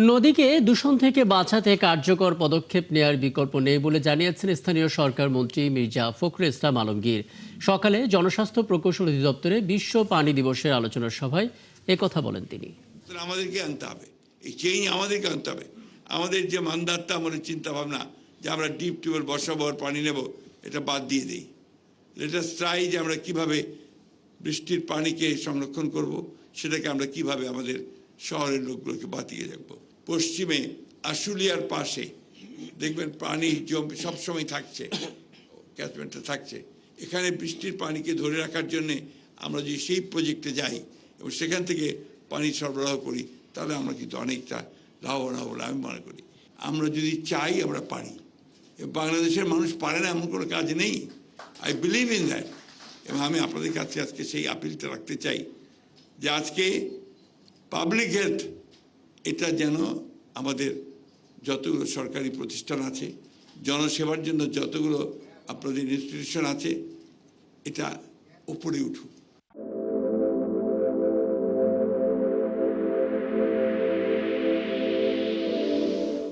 নদীকে দূষণ থেকে বাঁচাতে কার্যকর পদক্ষেপ নেয়ার বিকল্প নেই বলে জানিয়েছেন স্থানীয় সরকার মন্ত্রী মির্জা ফখরুল ইসলাম আলমগীর। সকালে জনস্বাস্থ্য প্রকৌশল অধিদপ্তরে বিশ্ব পানি দিবসের আলোচনা সভায় একথা বলেন তিনি। আমাদেরকে আনতে হবে, এই চেঞ্জ আমাদেরকে আনতে হবে। আমাদের যে মানদাত্তা, আমাদের চিন্তা ভাবনা যে আমরা ডিপ টিউবওয়েল বসাবো আর পানি নেব, এটা বাদ দিয়ে দিই। লেট আস ট্রাই যে আমরা কিভাবে বৃষ্টির পানিকে সংরক্ষণ করব, সেটাকে আমরা কিভাবে আমাদের শহরের লোকগুলোকে বাঁচিয়ে রাখবো। পশ্চিমে আশুলিয়ার পাশে দেখবেন পানি জমে সবসময় থাকছে, ক্যাচমেন্টটা থাকছে। এখানে বৃষ্টির পানিকে ধরে রাখার জন্যে আমরা যদি সেই প্রজেক্টে যাই এবং সেখান থেকে পানি সরবরাহ করি, তাহলে আমরা কিন্তু অনেকটা লাভবান হব বলে আমি মনে করি। আমরা যদি চাই আমরা পারি। বাংলাদেশের মানুষ পারে না এমন কোনো কাজ নেই। I believe in that. এবং আমি আপনাদের কাছে আজকে সেই আপিলটা রাখতে চাই যে আজকে পাবলিক হেলথ, এটা যেন আমাদের যতগুলো সরকারি প্রতিষ্ঠান আছে, জনসেবার জন্য যতগুলো আপনাদের ইনস্টিটিউশন আছে, এটা উপরে উঠুক।